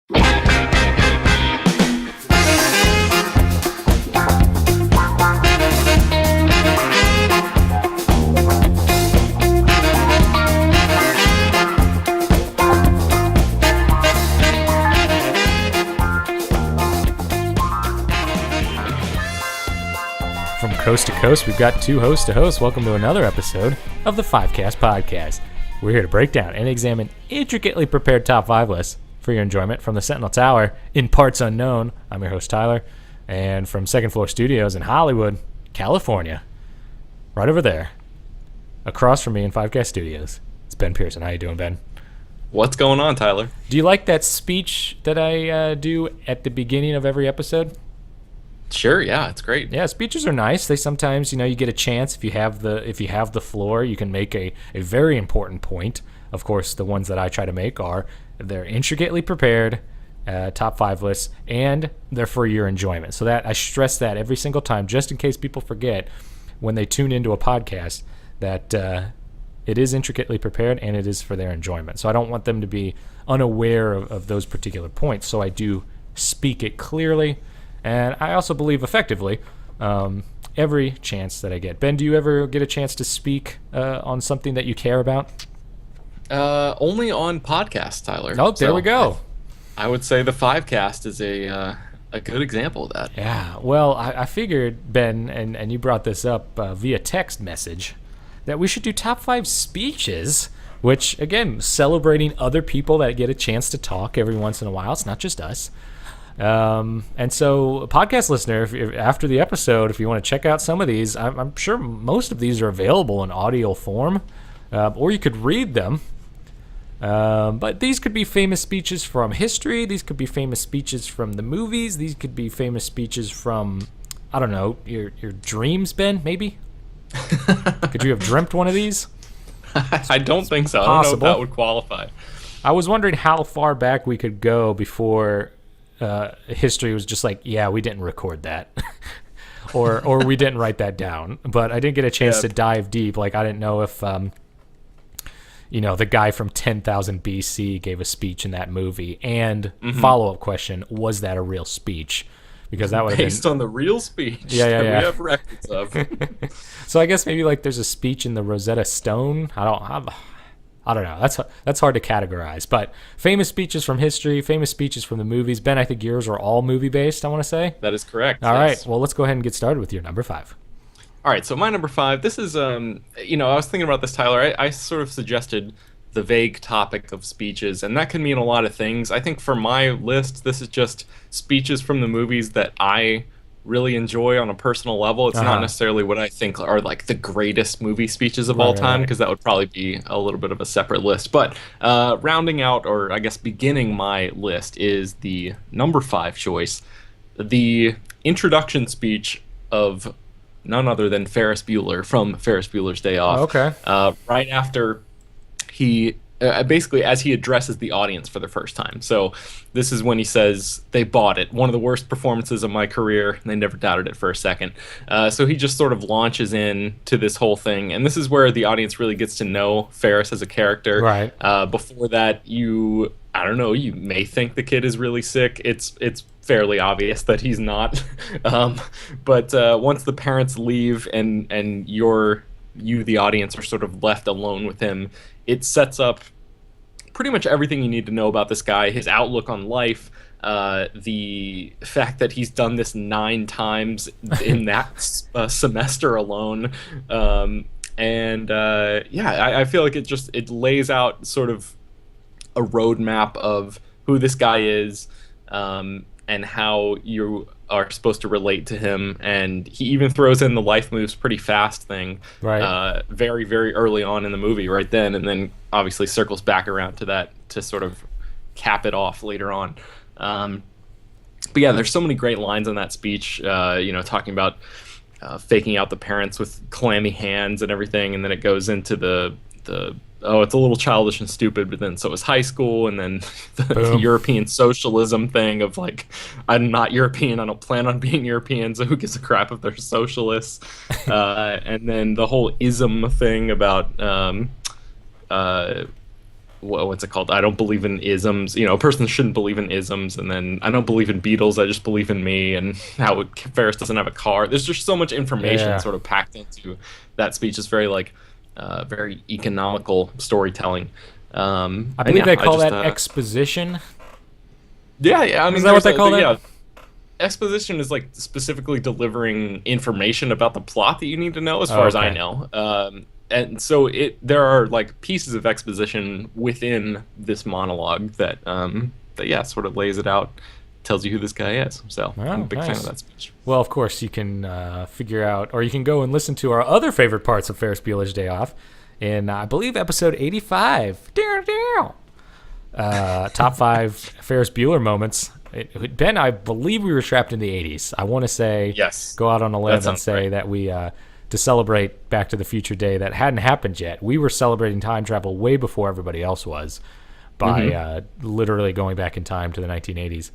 From coast to coast, we've got two host to host. Welcome to another episode of the Fivecast Podcast. We're here to break down and examine intricately prepared top 5 lists for your enjoyment from the Sentinel Tower in parts unknown. I'm your host, Tyler, and from Second Floor Studios in Hollywood, California, right over there, across from me in Fivecast Studios, it's Ben Pearson. How you doing, Ben? What's going on, Tyler? Do you like that speech that I do at the beginning of every episode? Sure, yeah, it's great. Yeah, speeches are nice. They sometimes, you get a chance if you have the floor, you can make a very important point. Of course, the ones that I try to make are they're intricately prepared, top 5 lists, and they're for your enjoyment. So that I stress that every single time, just in case people forget when they tune into a podcast that it is intricately prepared and it is for their enjoyment. So I don't want them to be unaware of those particular points. So I do speak it clearly. And I also believe effectively every chance that I get. Ben, do you ever get a chance to speak on something that you care about? Only on podcasts, Tyler. Oh, there we go. I would say the Fivecast is a good example of that. Yeah, well, I figured, Ben, and you brought this up via text message, that we should do top 5 speeches, which, again, celebrating other people that get a chance to talk every once in a while. It's not just us. And so, podcast listener, if after the episode, if you want to check out some of these, I'm sure most of these are available in audio form, or you could read them. But these could be famous speeches from history. These could be famous speeches from the movies. These could be famous speeches from, I don't know, your dreams, Ben, maybe? Could you have dreamt one of these? I don't think so. I don't know if that would qualify. I was wondering how far back we could go before history was just like, yeah, we didn't record that. or we didn't write that down. But I didn't get a chance to dive deep. Like, I didn't know if the guy from 10,000 BC gave a speech in that movie. And follow-up question, was that a real speech? Because that would have been based on the real speech that we have records of. So I guess maybe like there's a speech in the Rosetta Stone. I don't know. That's hard to categorize. But famous speeches from history, famous speeches from the movies. Ben, I think yours are all movie-based, I want to say. That is correct. All right. Well, let's go ahead and get started with your number 5. All right, so my number 5, this is, I was thinking about this, Tyler. I sort of suggested the vague topic of speeches, and that can mean a lot of things. I think for my list, this is just speeches from the movies that I really enjoy on a personal level. It's not necessarily what I think are like the greatest movie speeches of all time, because that would probably be a little bit of a separate list. But rounding out, or I guess beginning my list, is the number 5 choice, the introduction speech of none other than Ferris Bueller from Ferris Bueller's Day Off. Okay. Right after he basically as he addresses the audience for the first time. So this is when he says, they bought it. One of the worst performances of my career. They never doubted it for a second. So he just sort of launches in to this whole thing. And this is where the audience really gets to know Ferris as a character. Right. Before that, you may think the kid is really sick. It's fairly obvious that he's not. But once the parents leave and you, the audience, are sort of left alone with him, it sets up pretty much everything you need to know about this guy, his outlook on life, the fact that he's done this 9 times in that semester alone. I feel like it lays out sort of a roadmap of who this guy is, and how you are supposed to relate to him. And he even throws in the life moves pretty fast thing, very, very early on in the movie, right then, and then obviously circles back around to that to sort of cap it off later on. But yeah, there's so many great lines in that speech, talking about faking out the parents with clammy hands and everything, and then it goes into the it's a little childish and stupid, but then so is high school, and then the European socialism thing of like, I'm not European, I don't plan on being European, so who gives a crap if they're socialists? And then the whole ism thing about what's it called? I don't believe in isms. A person shouldn't believe in isms, and then I don't believe in Beatles. I just believe in me, and how Ferris doesn't have a car. There's just so much information Yeah. sort of packed into that speech. It's very like very economical storytelling. I And believe yeah, they call just, that exposition. yeah. I mean, Is that what they there's call that? yeah, exposition is like specifically delivering information about the plot that you need to know, as far as I Okay. know. And so there are like pieces of exposition within this monologue that yeah, sort of lays it out, tells you who this guy is. So I'm a big fan nice. of that speech. Well, of course, you can figure out, or you can go and listen to our other favorite parts of Ferris Bueller's Day Off in, I believe, episode 85. Top 5 Ferris Bueller moments. Ben, I believe we were strapped in the 80s. I want to say, Yes. go out on a limb That and sounds say right. that we, to celebrate Back to the Future Day that hadn't happened yet, we were celebrating time travel way before everybody else was by literally going back in time to the 1980s.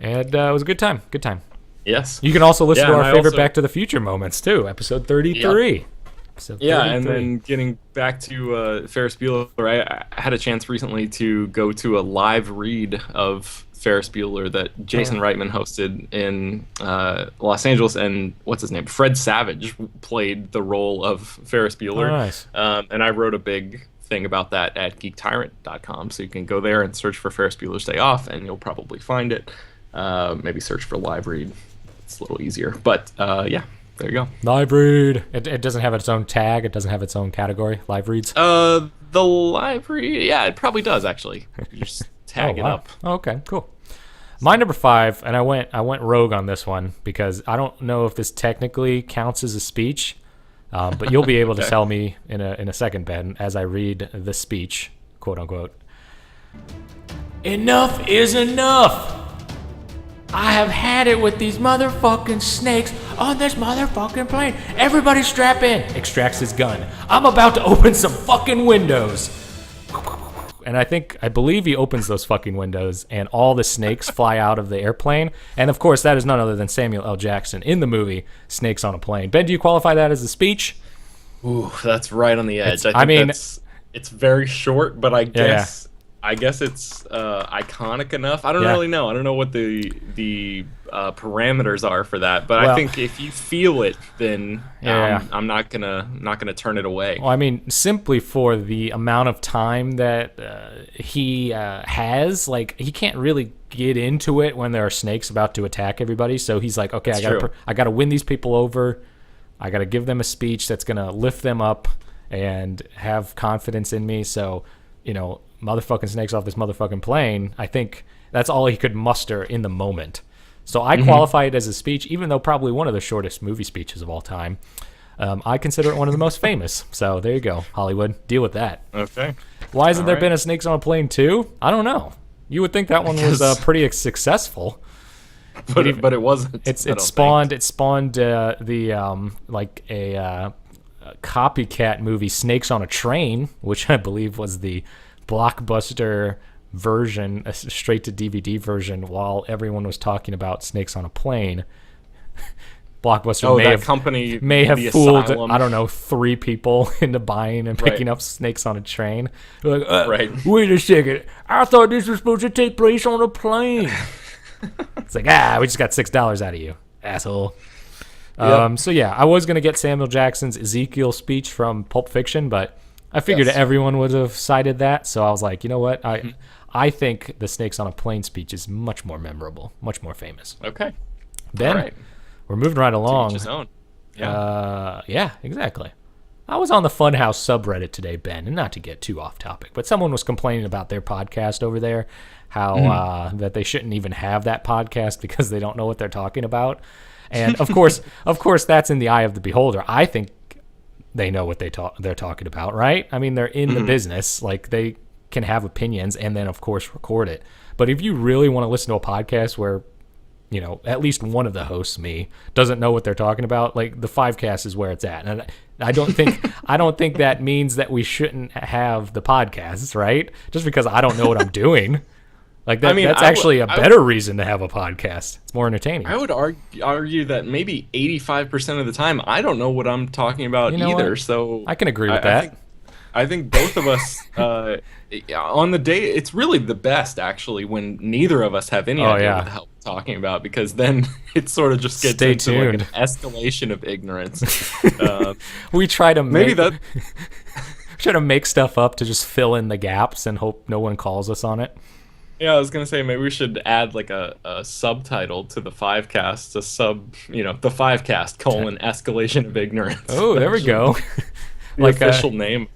And it was a good time. Good time. Yes. You can also listen Yeah, to our and I favorite also- Back to the Future moments too, episode 33. Episode Yeah, and 33. then getting back to Ferris Bueller, I had a chance recently to go to a live read of Ferris Bueller that Jason Reitman hosted in Los Angeles, and what's his name? Fred Savage played the role of Ferris Bueller. Oh, nice. And I wrote a big thing about that at geektyrant.com, so you can go there and search for Ferris Bueller's Day Off, and you'll probably find it. Maybe search for live read. It's a little easier. But yeah, there you go. Live read. It doesn't have its own tag. It doesn't have its own category. Live reads. The live read, yeah, it probably does actually. You just tag it wow. up. Okay, cool. My number 5, and I went rogue on this one because I don't know if this technically counts as a speech, but you'll be able to Okay. tell me in a second, Ben, as I read the speech, quote unquote. Enough is enough. I have had it with these motherfucking snakes on this motherfucking plane. Everybody strap in. Extracts his gun. I'm about to open some fucking windows. And I believe he opens those fucking windows and all the snakes fly out of the airplane. And of course, that is none other than Samuel L. Jackson in the movie Snakes on a Plane. Ben, do you qualify that as a speech? Ooh, that's right on the edge. I mean- it's very short, but I guess it's iconic enough. I don't Yeah. really know. I don't know what the parameters are for that, but Well- I think if you feel it, then Yeah. I'm not gonna turn it away. Well, I mean, simply for the amount of time that he has, like, he can't really get into it when there are snakes about to attack everybody. So he's like, okay, It's true. I gotta win these people over. I gotta give them a speech that's gonna lift them up and have confidence in me. So, motherfucking snakes off this motherfucking plane. I think that's all he could muster in the moment. So I qualify it as a speech, even though probably one of the shortest movie speeches of all time. I consider it one of the most famous. So there you go, Hollywood. Deal with that. Okay. Why hasn't there All been right. a Snakes on a Plane 2? I don't know. You would think that one was Because- pretty successful. But it wasn't. It I don't spawned a copycat movie, Snakes on a Train, which I believe was the blockbuster version, a straight to DVD version, while everyone was talking about Snakes on a Plane. Blockbuster Oh, may that have company may have the fooled, Asylum. I don't know, 3 people into buying and picking Right. up Snakes on a Train. They're like, Right. Wait a second, I thought this was supposed to take place on a plane. It's like, we just got $6 out of you, asshole. Yep. So yeah, I was gonna get Samuel Jackson's Ezekiel speech from Pulp Fiction, but I figured Yes. everyone would have cited that. So I was like, you know what? I think the Snakes on a Plane speech is much more memorable, much more famous. Okay. Ben, All right. we're moving right To along. each his own. Yeah. Yeah, exactly. I was on the Funhouse subreddit today, Ben, and not to get too off topic, but someone was complaining about their podcast over there, how that they shouldn't even have that podcast because they don't know what they're talking about. And of course, that's in the eye of the beholder. I think they know what they're talking about, right? I mean, they're in the business, like they can have opinions and then of course record it. But if you really want to listen to a podcast where at least one of the hosts, me, doesn't know what they're talking about, like the Fivecast is where it's at. And I don't think that means that we shouldn't have the podcasts, right? Just because I don't know what I'm doing. Like that, I mean, that's I actually would- a better reason to have a podcast. It's more entertaining. I would argue that maybe 85% of the time I don't know what I'm talking about You know either. what? So I can agree with that. I think both of us on the day, it's really the best actually when neither of us have any Oh, idea yeah. what the hell we're talking about, because then it sort of just gets Stay into like an tuned. escalation of ignorance. Uh, We try to maybe make that try to make stuff up to just fill in the gaps and hope no one calls us on it. Yeah, I was gonna say maybe we should add like a subtitle to the five cast, the five cast colon escalation of ignorance. Oh, there we That should go. be the Like official name.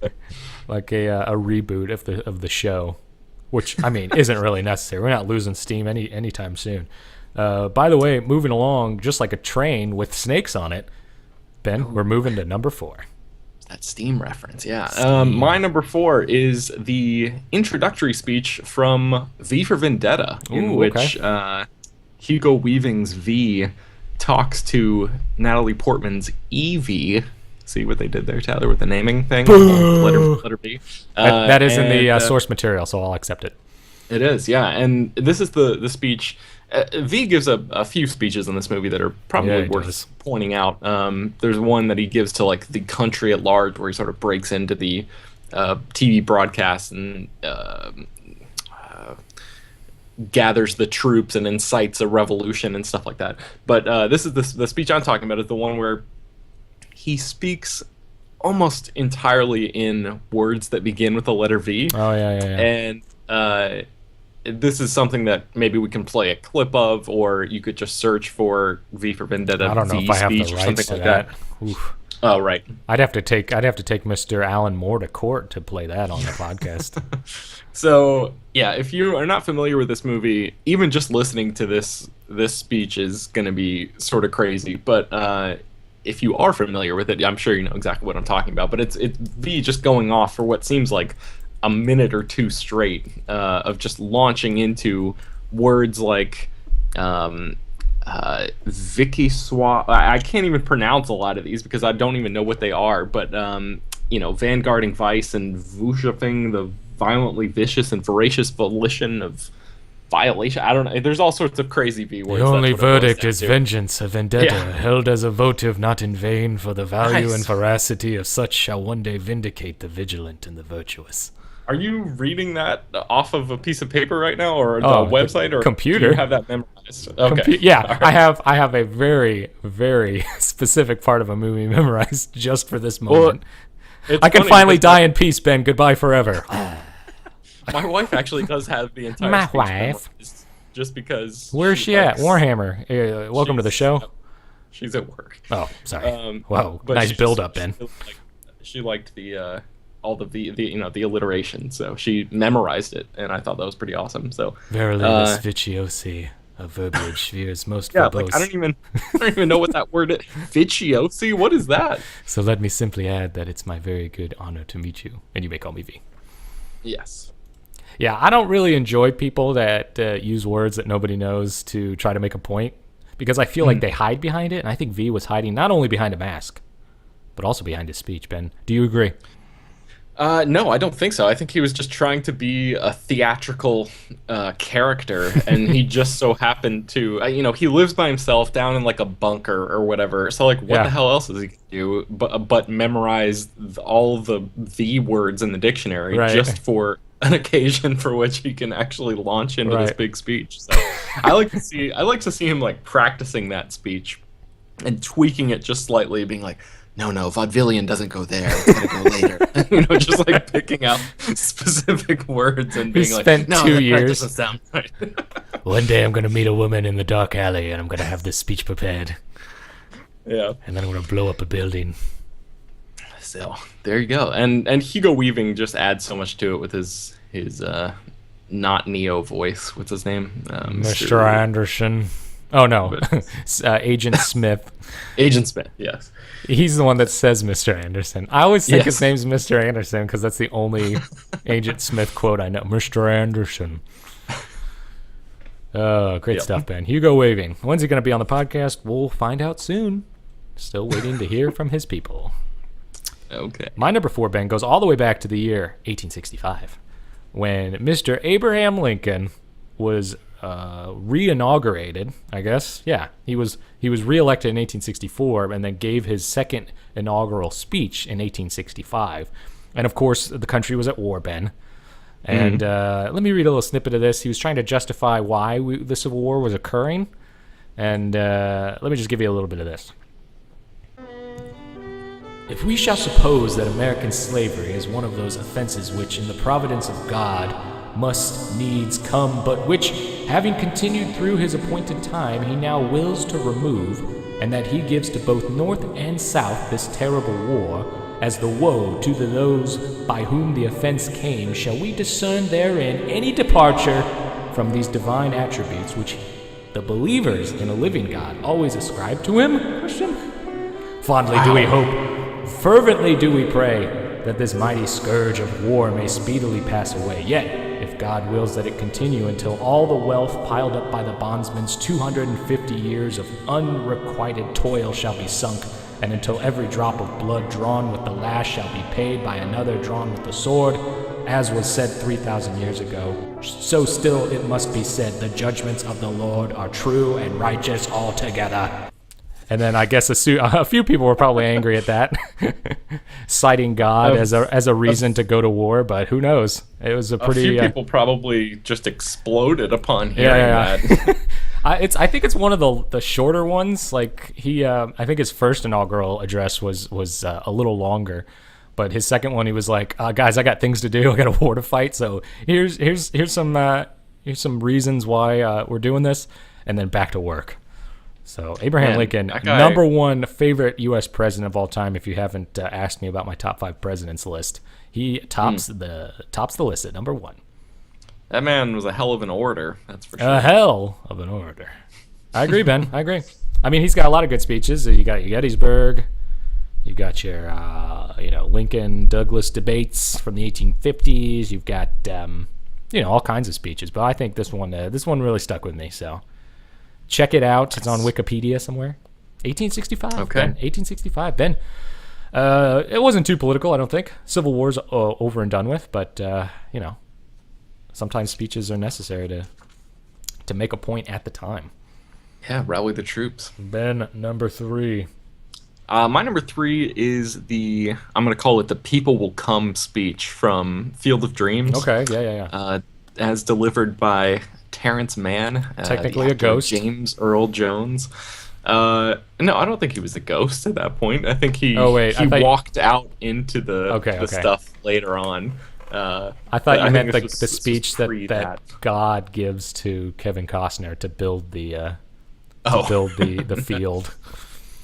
like a reboot of the show, which I mean isn't really necessary. We're not losing steam anytime soon. By the way, moving along just like a train with snakes on it, Ben, we're moving to number 4. That Steam reference, yeah. Steam. My number 4 is the introductory speech from V for Vendetta, in Ooh, which okay. Hugo Weaving's V talks to Natalie Portman's Evie. See what they did there, Tyler, with the naming thing? Letter B. That is in the And, source material, so I'll accept it. It is, yeah. And this is the speech. V gives a few speeches in this movie that are Yeah, probably he worth does. pointing out. There's one that he gives to like the country at large, where he sort of breaks into the TV broadcast and gathers the troops and incites a revolution and stuff like that. But this is the speech I'm talking about is the one where he speaks almost entirely in words that begin with the letter V. Oh yeah. And this is something that maybe we can play a clip of, or you could just search for V for Vendetta I don't know V if I have speech the or rights something to like that. that. Oof. Oh, right. I'd have to take Mr. Alan Moore to court to play that on the podcast. So yeah, if you are not familiar with this movie, even just listening to this speech is going to be sort of crazy. But if you are familiar with it, I'm sure you know exactly what I'm talking about. But it's V just going off for what seems like a minute or two straight of just launching into words like Vicky Swa. I can't even pronounce a lot of these because I don't even know what they are. But vanguarding vice and vushafing the violently vicious and voracious volition of violation. I don't know. There's all sorts of crazy V words. The only That's what it boils verdict down is to. vengeance, a vendetta, Yeah. held as a votive not in vain, for the value Nice. and veracity of such shall one day vindicate the vigilant and the virtuous. Are you reading that off of a piece of paper right now, or the Oh, the website, or computer. Do you have that memorized? Okay. Yeah, All right. I have a very, very specific part of a movie memorized just for this Well, moment. it's I can funny finally because die in peace, Ben. Goodbye forever. My wife actually does have the entire My speech wife. memorized, just because. Where's she at? likes- Warhammer. Welcome to the show. She's at work. Oh, sorry. Whoa, But nice she's- build up, Ben. She liked the all the the alliteration, so she memorized it, and I thought that was pretty awesome. So Verily, this vitiosi of verbiage veers most yeah, verbose. like I don't even know what that word is. Viciosi? What is that? So let me simply add that it's my very good honor to meet you, and you may call me V. Yes. Yeah, I don't really enjoy people that use words that nobody knows to try to make a point, because I feel like they hide behind it, and I think V was hiding not only behind a mask, but also behind his speech. Ben, do you agree? No, I don't think so. I think he was just trying to be a theatrical character, and he just so happened to, he lives by himself down in like a bunker or whatever. So like, what Yeah. the hell else is he gonna do but memorize all the words in the dictionary Right. just for an occasion for which he can actually launch into this Right. big speech. So I like to see him like practicing that speech and tweaking it just slightly, being like, no, vaudevillian doesn't go there. It's gonna go later. Just like picking out specific words and being like, spent no, 2 that years. doesn't sound right. One day I'm going to meet a woman in the dark alley, and I'm going to have this speech prepared, Yeah. and then I'm going to blow up a building. So there you go. And Hugo Weaving just adds so much to it with his not Neo voice. What's his name? Mr. Anderson. Oh, no. Agent Smith. Agent Smith. Yes. He's the one that says Mr. Anderson. I always think his Yes. name's Mr. Anderson because that's the only Agent Smith quote I know. Mr. Anderson. Oh, great Yep. stuff, Ben. Hugo Weaving. When's he going to be on the podcast? We'll find out soon. Still waiting to hear from his people. Okay. My number 4, Ben, goes all the way back to the year 1865, when Mr. Abraham Lincoln was re-inaugurated, I guess. Yeah, he was re-elected in 1864 and then gave his second inaugural speech in 1865. And of course, the country was at war, Ben. And let me read a little snippet of this. He was trying to justify why the Civil War was occurring. And let me just give you a little bit of this. If we shall suppose that American slavery is one of those offenses which, in the providence of God, must needs come, but which, having continued through his appointed time, he now wills to remove, and that he gives to both North and South this terrible war, as the woe to those by whom the offense came, shall we discern therein any departure from these divine attributes which the believers in a living God always ascribe to him? Question. Fondly do we hope, fervently do we pray, that this mighty scourge of war may speedily pass away. Yet, if God wills that it continue until all the wealth piled up by the bondsman's 250 years of unrequited toil shall be sunk, and until every drop of blood drawn with the lash shall be paid by another drawn with the sword, as was said 3,000 years ago, so still it must be said, the judgments of the Lord are true and righteous altogether. And then I guess a few people were probably angry at that, citing God as a reason to go to war. But who knows? It was a pretty. A few people probably just exploded upon hearing that. I think it's one of the shorter ones. Like I think his first inaugural address was a little longer, but his second one he was like, "Guys, I got things to do. I got a war to fight. So here's some reasons why we're doing this," and then back to work. So Abraham Lincoln, number one favorite U.S. president of all time. If you haven't asked me about my top 5 presidents list, he tops the list at number 1. That man was a hell of an orator. That's for sure. A hell of an orator. I agree, Ben. I agree. I mean, he's got a lot of good speeches. You got your Gettysburg. You got your Lincoln Douglas debates from the 1850s. You've got all kinds of speeches. But I think this one really stuck with me. So. Check it out. It's on Wikipedia somewhere. 1865. Okay. Ben. 1865. Ben. It wasn't too political, I don't think. Civil War's over and done with, but sometimes speeches are necessary to make a point at the time. Yeah, rally the troops. Ben, number 3. My number 3 is I'm going to call it the "People Will Come" speech from Field of Dreams. Okay. Yeah. As delivered by Terrence Mann, technically a ghost. James Earl Jones. No, I don't think he was a ghost at that point. I think he walked out into the stuff later on. I thought you meant the speech that God gives to Kevin Costner to build the field.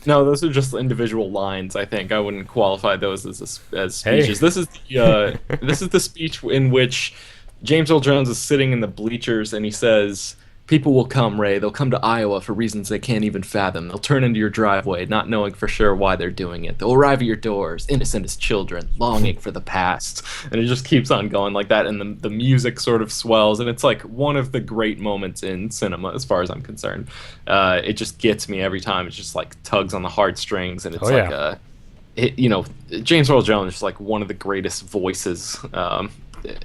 No, those are just individual lines. I think I wouldn't qualify those as speeches. Hey. This is the speech in which James Earl Jones is sitting in the bleachers and he says, "People will come, Ray. They'll come to Iowa for reasons they can't even fathom. They'll turn into your driveway, not knowing for sure why they're doing it. They'll arrive at your doors, innocent as children, longing for the past." And it just keeps on going like that, and the music sort of swells, and it's like one of the great moments in cinema as far as I'm concerned. It just gets me every time. It just like tugs on the heartstrings, and it's James Earl Jones is like one of the greatest voices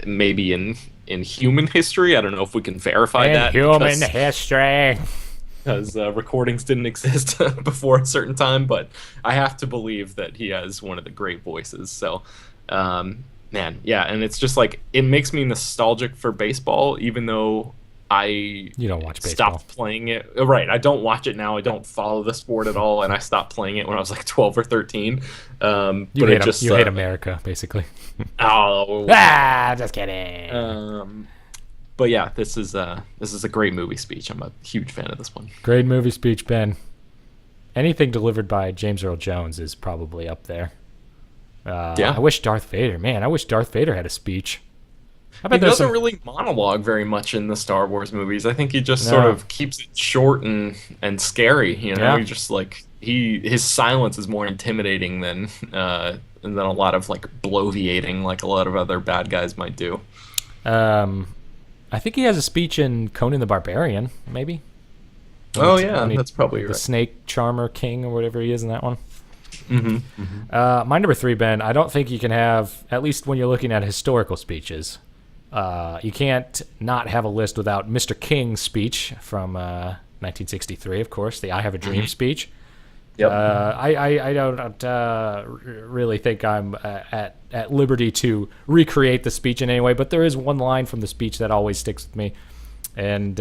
maybe in human history. I don't know if we can verify that. Human history. Because recordings didn't exist before a certain time, but I have to believe that he has one of the great voices. So, and it's just like, it makes me nostalgic for baseball, even though you don't watch baseball. Stopped playing it. Right, I don't watch it now. I don't follow the sport at all, and I stopped playing it when I was like 12 or 13. You hate America, basically. Just kidding. But yeah, this is a great movie speech. I'm a huge fan of this one. Great movie speech, Ben. Anything delivered by James Earl Jones is probably up there. I wish Darth Vader had a speech. He doesn't really monologue very much in the Star Wars movies. I think he just sort of keeps it short and scary. He just like his silence is more intimidating than a lot of like bloviating like a lot of other bad guys might do. I think he has a speech in Conan the Barbarian, maybe. That's probably right. The Snake Charmer King or whatever he is in that one. Mm-hmm. My number 3, Ben, I don't think you can have, at least when you're looking at historical speeches, you can't not have a list without Mr. King's speech from 1963, of course, the I Have a Dream speech. Yep. I don't really think I'm at liberty to recreate the speech in any way, but there is one line from the speech that always sticks with me. And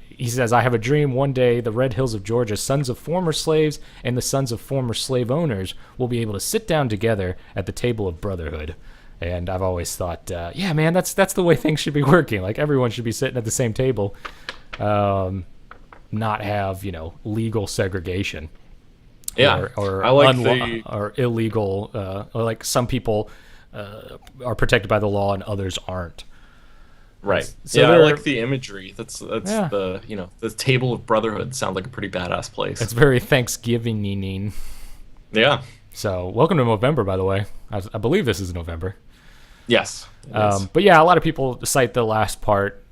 he says, "I have a dream one day the Red Hills of Georgia, sons of former slaves and the sons of former slave owners will be able to sit down together at the table of brotherhood." And I've always thought, yeah, man, that's the way things should be working. Like, everyone should be sitting at the same table, not have, legal segregation. Yeah, or I like or illegal, or like some people are protected by the law and others aren't. Right. So yeah, I like the imagery. That's Yeah. the table of brotherhood sounds like a pretty badass place. It's very Thanksgiving-ing. Yeah. So, welcome to November, by the way. I believe this is November. Yes. it is. But yeah, a lot of people cite the last part,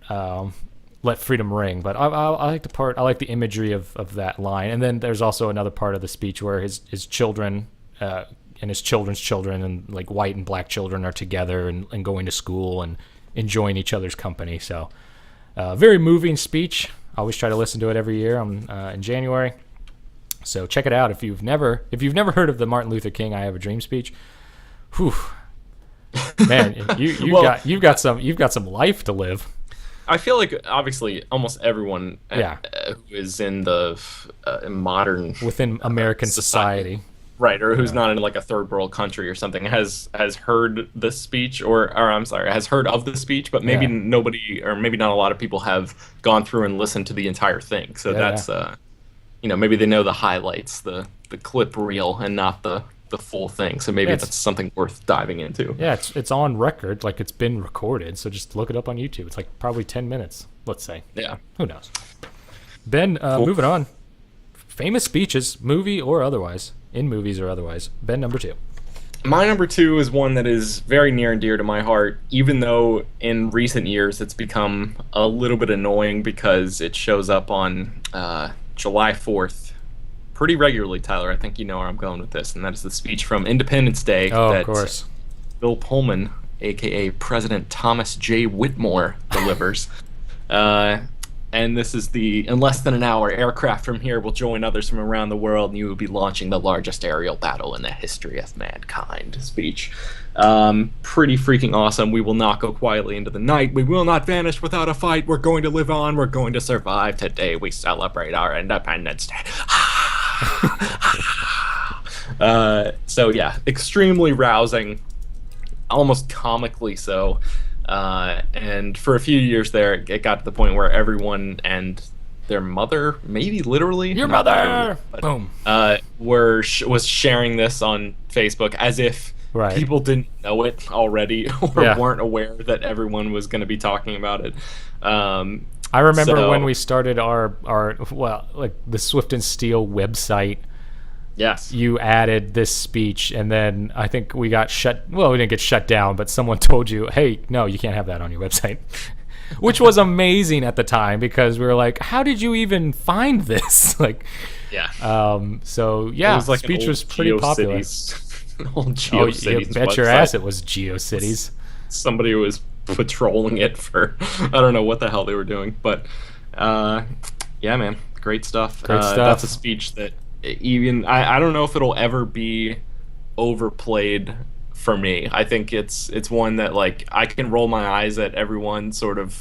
"Let freedom ring," but I like the part. I like the imagery of that line. And then there's also another part of the speech where his children and his children's children and like white and black children are together and going to school and enjoying each other's company. So, very moving speech. I always try to listen to it every year in January. So check it out if you've never heard of the Martin Luther King "I Have a Dream" speech. Whew, man, you've got some life to live. I feel like obviously almost everyone Yeah. Who is in the modern Within American society. right, or who's not in like a third world country or something, has heard the speech, or I'm sorry, has heard of the speech, but maybe Yeah. nobody, or maybe not a lot of people have gone through and listened to the entire thing. So that's maybe they know the highlights, the clip reel, and not the full thing. So maybe that's something worth diving into. Yeah, it's on record, like it's been recorded. So just look it up on YouTube. It's like probably 10 minutes, let's say. Yeah. Who knows? Ben, moving on. Famous speeches, movie or otherwise, in movies or otherwise. Ben, number 2. My number 2 is one that is very near and dear to my heart, even though in recent years it's become a little bit annoying because it shows up on July 4th pretty regularly, Tyler. I think you know where I'm going with this, and that is the speech from Independence Day Of course. Bill Pullman, a.k.a. President Thomas J. Whitmore, delivers. And this is the "in less than an hour, aircraft from here will join others from around the world, and you will be launching the largest aerial battle in the history of mankind" speech. Pretty freaking awesome. "We will not go quietly into the night. We will not vanish without a fight. We're going to live on. We're going to survive. Today we celebrate our Independence Day." So yeah, extremely rousing, almost comically so. And for a few years there, it got to the point where everyone and their mother, maybe literally, Your not mother! literally, Boom. was sharing this on Facebook as if Right. people didn't know it already or Yeah. weren't aware that everyone was going to be talking about it. I remember so- when we started our like the Swift and Steel website, Yes. you added this speech, and then I think we got shut. Well, we didn't get shut down, but someone told you, "Hey, no, you can't have that on your website," which was amazing at the time because we were like, "How did you even find this?" Like, Yeah. so yeah, It was like speech an old was pretty popular. GeoCities, an old Oh, you GeoCities bet your website. ass it was GeoCities. Somebody was patrolling it for I don't know what the hell they were doing, but yeah, man, great stuff. Great stuff. That's a speech that even I don't know if it'll ever be overplayed for me. I think it's one that like I can roll my eyes at everyone sort of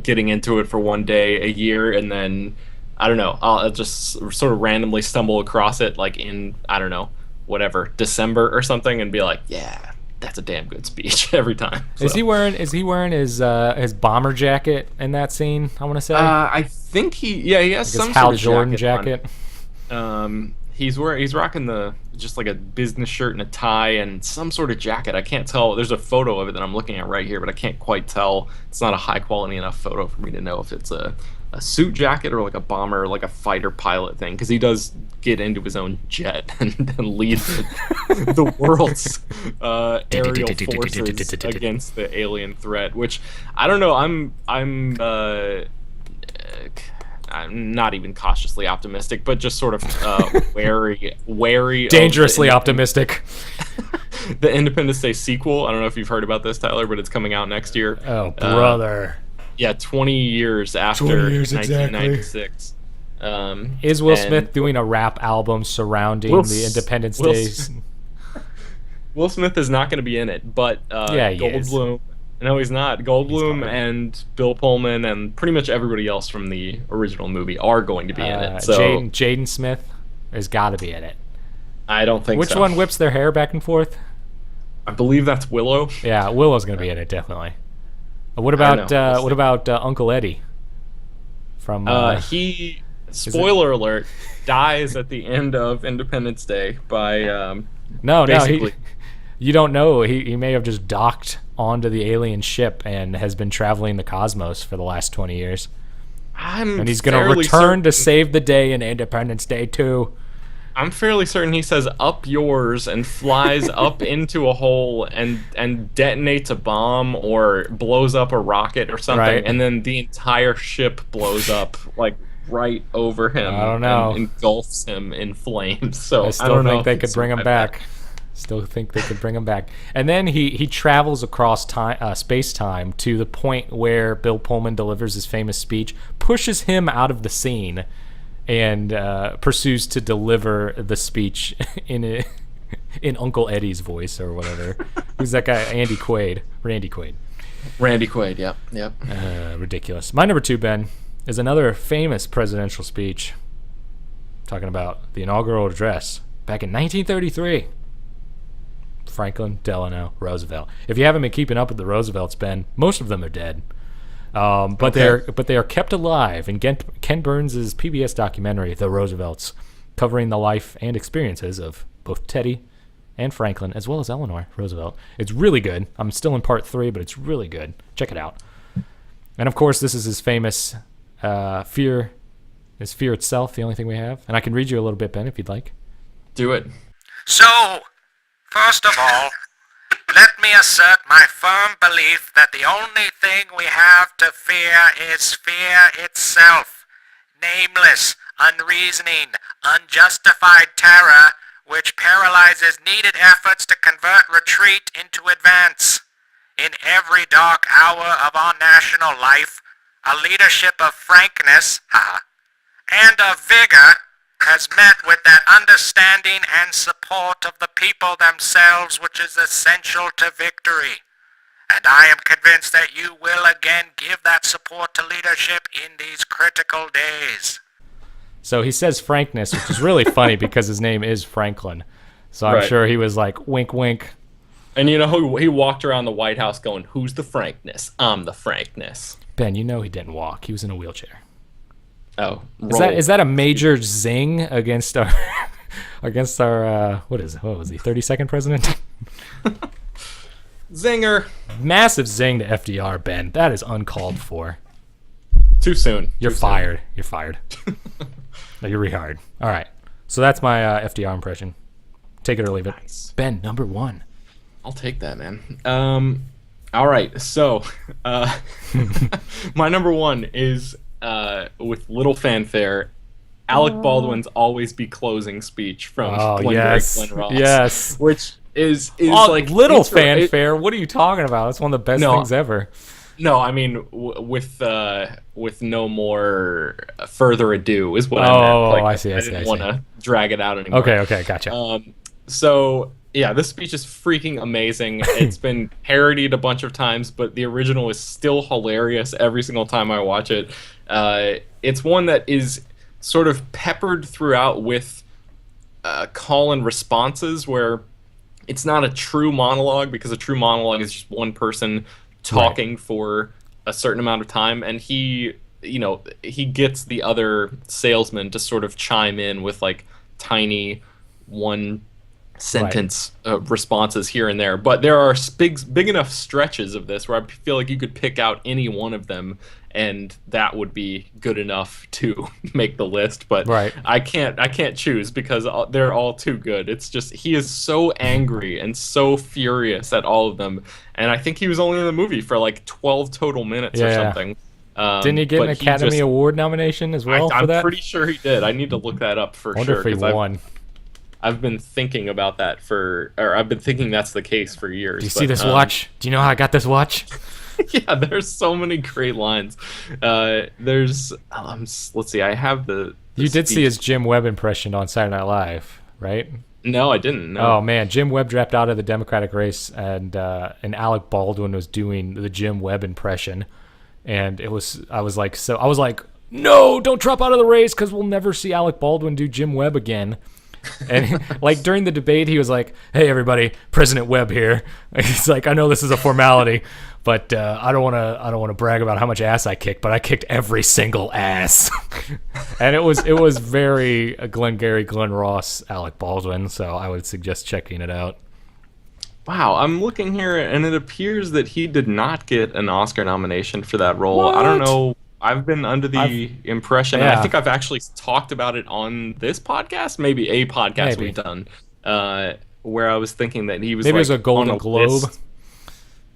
getting into it for one day a year, and then I don't know, I'll just sort of randomly stumble across it like in I don't know whatever December or something and be like, yeah, that's a damn good speech every time. Is So, he wearing his bomber jacket in that scene? I want to say I think he has his some Hal sort of Jordan jacket jacket. on. He's rocking just like a business shirt and a tie and some sort of jacket. I can't tell. There's a photo of it that I'm looking at right here, but I can't quite tell. It's not a high quality enough photo for me to know if it's a suit jacket or like a bomber, like a fighter pilot thing, because he does get into his own jet and lead the world's aerial forces against the alien threat. Which I don't know. I'm not even cautiously optimistic, but just sort of wary. Dangerously of optimistic. the Independence Day sequel. I don't know if you've heard about this, Tyler, but it's coming out next year. Oh, brother. Yeah, 20 years after 20 years, exactly. 1996. Is Will and Smith doing a rap album surrounding the Independence Days? Will Smith is not going to be in it, but Yeah, he is. Goldblum. No, he's not. Goldblum and Bill Pullman and pretty much everybody else from the original movie are going to be in it. So Jaden Smith has got to be in it. I don't think Which so. one whips their hair back and forth? I believe that's Willow. Yeah, Willow's going to be in it, definitely. What about Uncle Eddie? From he, spoiler alert, dies at the end of Independence Day by you don't know. He may have just docked onto the alien ship and has been traveling the cosmos for the last 20 years. And he's going to return to save the day in Independence Day 2. I'm fairly certain he says "up yours" and flies up into a hole and detonates a bomb or blows up a rocket or something, Right. and then the entire ship blows up like right over him. I don't know. And engulfs him in flames. So I still think they could bring him back. Still think they could bring him back. And then he travels across time, space-time to the point where Bill Pullman delivers his famous speech, pushes him out of the scene, and pursues to deliver the speech in Uncle Eddie's voice or whatever. Who's that guy? Randy Quaid. Randy Quaid, yep. Ridiculous. My number 2, Ben, is another famous presidential speech. Talking about the inaugural address back in 1933. Franklin Delano Roosevelt. If you haven't been keeping up with the Roosevelts, Ben, most of them are dead. But they are kept alive in Ken Burns' PBS documentary, The Roosevelts, covering the life and experiences of both Teddy and Franklin, as well as Eleanor Roosevelt. It's really good. I'm still in part 3, but it's really good. Check it out. And of course, this is his famous fear. Is fear itself the only thing we have? And I can read you a little bit, Ben, if you'd like. Do it. So, first of all, let me assert my firm belief that the only thing we have to fear is fear itself. Nameless, unreasoning, unjustified terror which paralyzes needed efforts to convert retreat into advance. In every dark hour of our national life, a leadership of frankness, and of vigor has met with that understanding and support of the people themselves which is essential to victory. And I am convinced that you will again give that support to leadership in these critical days. So he says frankness, which is really funny because his name is Franklin. So I'm sure he was like, wink, wink. And you know, he walked around the White House going, "Who's the frankness? I'm the frankness." Ben, you know he didn't walk. He was in a wheelchair. Oh, is that a major zing against our what was he, 32nd president? Zinger. Massive zing to FDR, Ben. That is uncalled for. Too soon. You're fired. You're fired. No, you're rehired. All right. So that's my FDR impression. Take it or leave it. Nice. Ben, number 1. I'll take that, man. All right. So, my number 1 is with little fanfare, Alec Baldwin's "Always Be Closing" speech from Glenn Ross. Yes. Which is like little fanfare. What are you talking about? That's one of the best things ever. No, I mean with no more further ado is what I meant. Like, I see. I didn't want to drag it out anymore. Okay, gotcha. So yeah, this speech is freaking amazing. It's been parodied a bunch of times, but the original is still hilarious every single time I watch it. It's one that is sort of peppered throughout with call and responses where it's not a true monologue, because a true monologue is just one person talking for a certain amount of time, and he gets the other salesman to sort of chime in with like tiny one sentence responses here and there. But there are big enough stretches of this where I feel like you could pick out any one of them and that would be good enough to make the list. But I can't choose because they're all too good. It's just, he is so angry and so furious at all of them, and I think he was only in the movie for like 12 total minutes or something. Didn't he get an Academy Award nomination as well for that? I'm pretty sure he did. I need to look that up for sure. I wonder if he won. I've been thinking about that I've been thinking that's the case for years. Do you see this watch? Do you know how I got this watch? Yeah, there's so many great lines. There's let's see, I have the You did see speech. his Jim Webb impression on Saturday Night Live, right? No, I didn't. Oh No. man, Jim Webb dropped out of the Democratic race, and Alec Baldwin was doing the Jim Webb impression, and I was like, no, don't drop out of the race because we'll never see Alec Baldwin do Jim Webb again. And like during the debate, he was like, "Hey everybody, President Webb here." He's like, "I know this is a formality, but I don't want to brag about how much ass I kicked, but I kicked every single ass." And it was very Glenn Ross, Alec Baldwin. So I would suggest checking it out. Wow, I'm looking here, and it appears that he did not get an Oscar nomination for that role. I don't What? know. I've been under the impression, and Yeah. I think I've actually talked about it on this podcast, maybe a podcast Maybe. we've done, where I was thinking that he was Maybe it was like a Golden on Globe. list.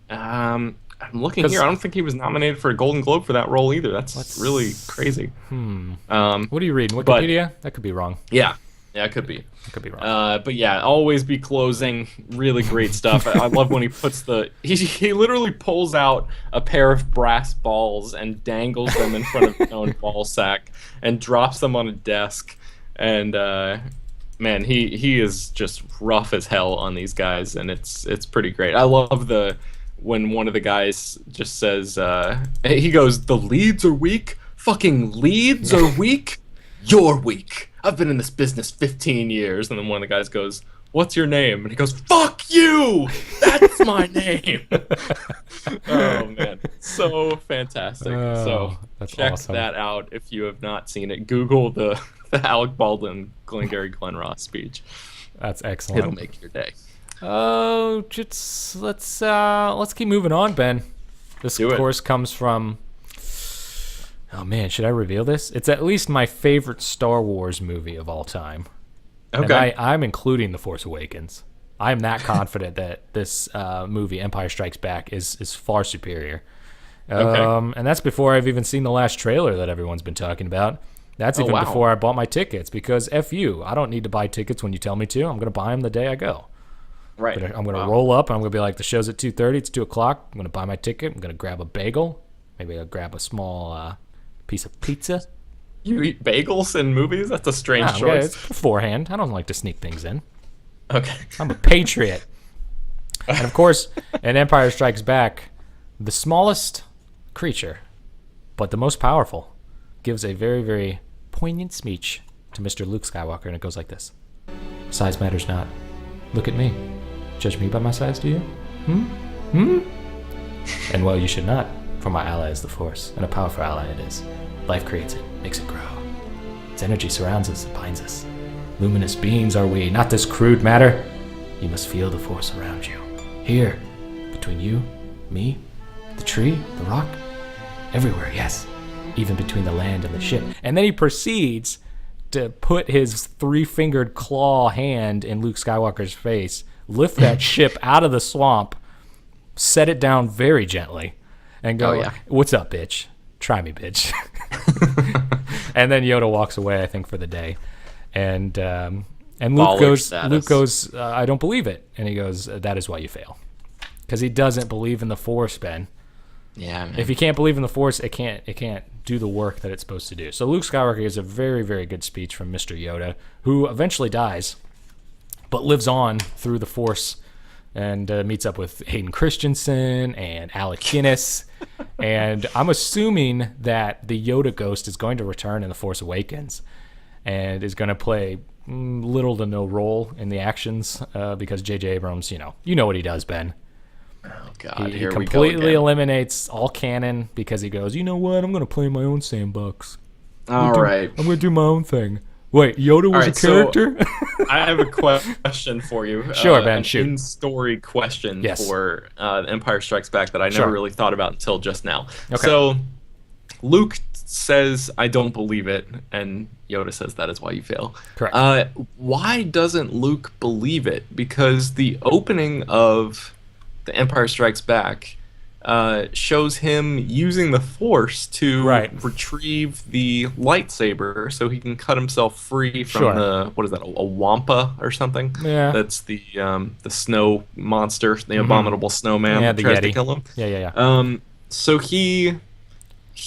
I'm looking here. I don't think he was nominated for a Golden Globe for that role either. That's really crazy. What are you reading? But- Wikipedia? That could be wrong. Yeah, it could be. That could be wrong. But yeah, always be closing. Really great stuff. I love when he puts he literally pulls out a pair of brass balls and dangles them in front of his own ball sack and drops them on a desk. And man, he is just rough as hell on these guys, and it's pretty great. I love when one of the guys just says he goes, "The leads are weak. Fucking leads are weak. You're weak. I've been in this business 15 years." And then one of the guys goes, "What's your name?" And he goes, "Fuck you! That's my name!" Oh, man. So fantastic. Oh, So that's check awesome. that out if you have not seen it. Google the Alec Baldwin, Glenn Ross speech. That's excellent. It'll make your day. Oh, just let's keep moving on, Ben. This Do of it. course comes from. Oh man, should I reveal this? It's at least my favorite Star Wars movie of all time. Okay. And I'm including The Force Awakens. I'm that confident that this movie, Empire Strikes Back, is far superior. Okay. And that's before I've even seen the last trailer that everyone's been talking about. That's even wow. before I bought my tickets, because F you, I don't need to buy tickets when you tell me to. I'm going to buy them the day I go. Right. I'm going to Wow. roll up and I'm going to be like, the show's at 2:30. It's 2 o'clock. I'm going to buy my ticket. I'm going to grab a bagel. Maybe I'll grab a small piece of pizza. You eat bagels in movies? That's a strange Okay, choice. it's beforehand. I don't like to sneak things in. Okay. I'm a patriot. And of course, in Empire Strikes Back, the smallest creature, but the most powerful, gives a very, very poignant speech to Mr. Luke Skywalker, and it goes like this. Size matters not. Look at me. Judge me by my size, do you? And well, you should not, for my ally is the Force, and a powerful ally it is. Life creates it, makes it grow. Its energy surrounds us and binds us. Luminous beings are we, not this crude matter. You must feel the Force around you. Here, between you, me, the tree, the rock, everywhere, yes. Even between the land and the ship. And then he proceeds to put his 3-fingered claw hand in Luke Skywalker's face, lift that ship out of the swamp, set it down very gently, and go, Oh, yeah. "What's up, bitch? Try me, bitch." And then Yoda walks away, I think, for the day. And Luke Baller status. goes, "I don't believe it." And he goes, "That is why you fail." Because he doesn't believe in the Force, Ben. Yeah, man. If you can't believe in the Force, it can't do the work that it's supposed to do. So Luke Skywalker gives a very, very good speech from Mr. Yoda, who eventually dies, but lives on through the Force and meets up with Hayden Christensen and Alec Guinness. And I'm assuming that the Yoda ghost is going to return in The Force Awakens and is going to play little to no role in the actions because J.J. Abrams, you know what he does, Ben. Oh, God, He here we go completely again. eliminates all canon because he goes, "You know what? I'm going to play my own sandbox. All right. I'm going to do my own thing." Wait, Yoda was right, a so- character? I have a question for you. Sure, Ben, an shoot. in-story question Yes. for Empire Strikes Back that I Sure. never really thought about until just now. Okay. So, Luke says, "I don't believe it," and Yoda says, "That is why you fail." Correct. Why doesn't Luke believe it? Because the opening of The Empire Strikes Back shows him using the Force to Right. retrieve the lightsaber so he can cut himself free from Sure. the, what is that, a wampa or something? Yeah. That's the snow monster, the abominable snowman Yeah, that the tries Yeti. to kill him. Yeah. So he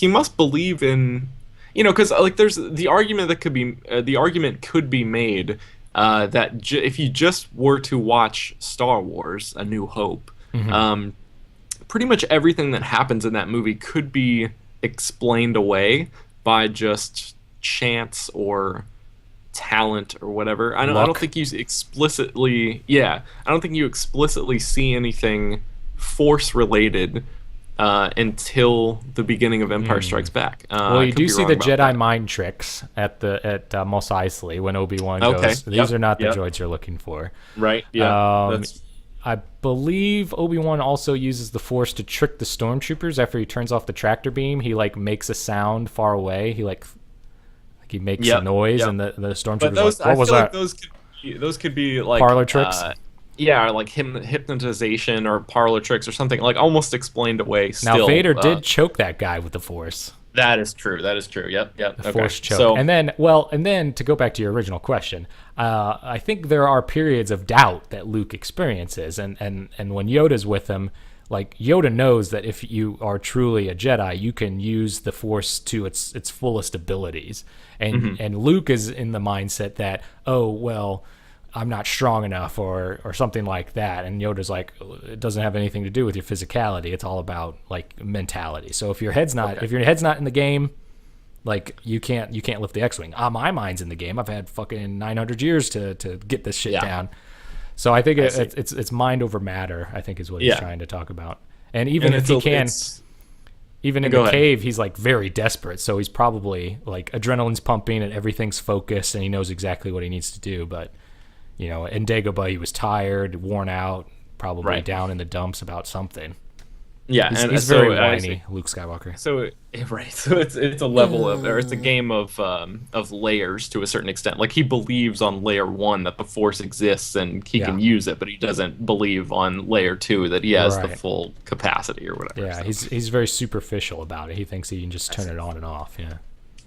must believe in, because like there's the argument that the argument could be made that if you just were to watch Star Wars: A New Hope, pretty much everything that happens in that movie could be explained away by just chance or talent or whatever. I don't think you explicitly, I don't think you explicitly see anything Force related until the beginning of Empire Strikes Back. Well, you do see the Jedi that. mind tricks at Mos Eisley when Obi-Wan goes, these are not the droids you're looking for. Right, yeah. I believe Obi-Wan also uses the Force to trick the stormtroopers after he turns off the tractor beam. He like makes a sound far away. He he makes a noise, and the stormtroopers but those, like, what was that? Like those could be like parlor tricks. Like hypnotization or parlor tricks or something, like almost explained away. Now Vader did choke that guy with the Force. That is true. Yep. The Force choke. So, and then to go back to your original question, I think there are periods of doubt that Luke experiences, and when Yoda's with him, like Yoda knows that if you are truly a Jedi, you can use the Force to its fullest abilities, and Luke is in the mindset that, oh well, I'm not strong enough or something like that, and Yoda's like, it doesn't have anything to do with your physicality. It's all about like mentality. So if your head's not in the game, like you can't lift the X-wing. My mind's in the game. I've had fucking 900 years to get this shit down. So I think it's mind over matter, I think is what he's trying to talk about. And even if he can, even in the cave, he's like very desperate. So he's probably like adrenaline's pumping and everything's focused and he knows exactly what he needs to do. But in Dagobah, he was tired, worn out, probably down in the dumps about something. Yeah, he's very whiny, Luke Skywalker. So it's a level of, or it's a game of layers to a certain extent. Like he believes on layer 1 that the Force exists and he can use it, but he doesn't believe on layer 2 that he has the full capacity or whatever. Yeah, he's very superficial about it. He thinks he can just turn it on and off. Yeah,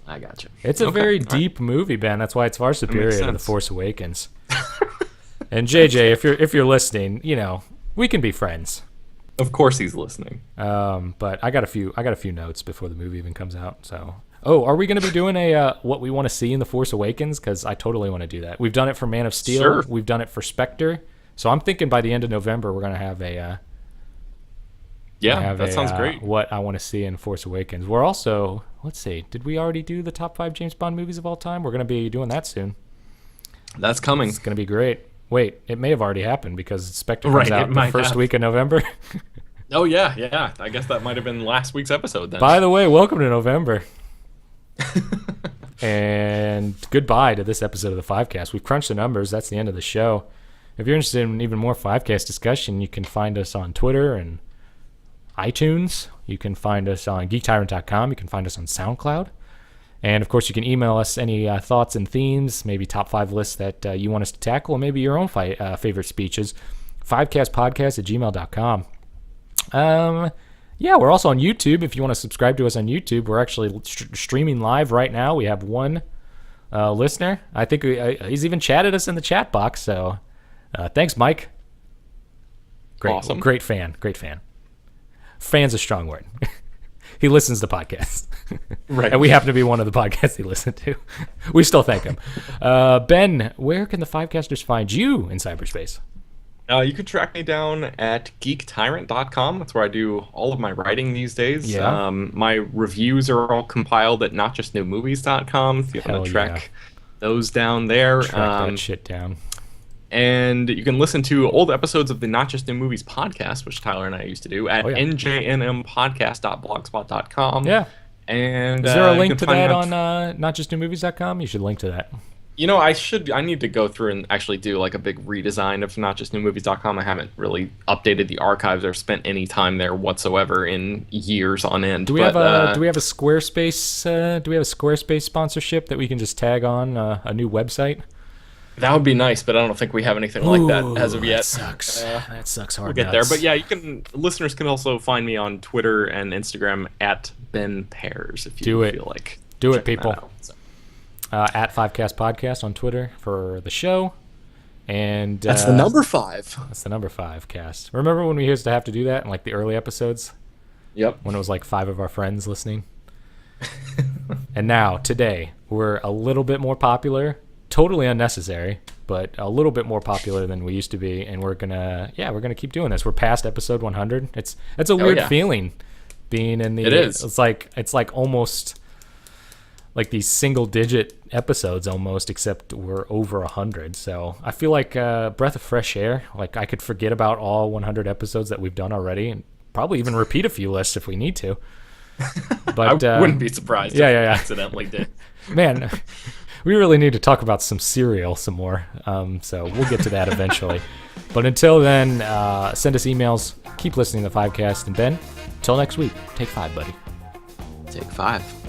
I gotcha. It's a very deep movie, Ben. That's why it's far superior to The Force Awakens. And JJ, if you're listening, we can be friends. Of course he's listening. But I got a few notes before the movie even comes out. So, are we going to be doing a what we want to see in The Force Awakens? Because I totally want to do that. We've done it for Man of Steel. Sure. We've done it for Spectre. So I'm thinking by the end of November we're going to have a. That sounds great. What I want to see in Force Awakens. We're also, let's see, did we already do the top 5 James Bond movies of all time? We're going to be doing that soon. That's coming. It's going to be great. Wait, it may have already happened because Spectre comes out the first week of November. Oh, yeah. I guess that might have been last week's episode then. By the way, welcome to November. And goodbye to this episode of the Fivecast. We've crunched the numbers. That's the end of the show. If you're interested in even more Fivecast discussion, you can find us on Twitter and iTunes. You can find us on geektyrant.com. You can find us on SoundCloud. And, of course, you can email us any thoughts and themes, maybe top 5 lists that you want us to tackle, or maybe your own favorite speeches. Fivecastpodcast@gmail.com. We're also on YouTube. If you want to subscribe to us on YouTube, we're actually streaming live right now. We have one listener. I think he's even chatted us in the chat box. So thanks, Mike. Great, awesome. Great fan. Fan's a strong word. He listens to podcasts. Right. And we happen to be one of the podcasts he listened to. We still thank him. Ben, where can the Fivecasters find you in cyberspace? You can track me down at geektyrant.com. That's where I do all of my writing these days. Yeah. My reviews are all compiled at notjustnewmovies.com if you want to track those down there. Track that shit down. And you can listen to old episodes of the Not Just New Movies podcast, which Tyler and I used to do, at njnmpodcast.blogspot.com. Yeah. And is there a link to that on notjustnewmovies.com? You should link to that. I need to go through and actually do like a big redesign of notjustnewmovies.com. I haven't really updated the archives or spent any time there whatsoever in years on end. Do we have a Squarespace? Do we have a Squarespace sponsorship that we can just tag on a new website? That would be nice, but I don't think we have anything like that as of yet. That sucks. That sucks hard. We'll get there, but yeah, listeners can also find me on Twitter and Instagram at Ben Pears if you feel like. Do it, people. At Fivecast Podcast on Twitter for the show. And that's the number 5. That's the number 5 cast. Remember when we used to have to do that in like the early episodes? Yep. when it was like 5 of our friends listening. And now, today, we're a little bit more popular. Totally unnecessary, but a little bit more popular than we used to be. And we're gonna keep doing this. We're past episode 100. It's a weird feeling being in the. It is. It's like almost like these single digit episodes almost, except we're over 100. So I feel like a breath of fresh air. Like I could forget about all 100 episodes that we've done already, and probably even repeat a few lists if we need to. But I wouldn't be surprised if we accidentally did. Man, we really need to talk about some cereal some more. So we'll get to that eventually. But until then, send us emails. Keep listening to the Fivecast. And Ben, until next week, take 5, buddy. Take 5.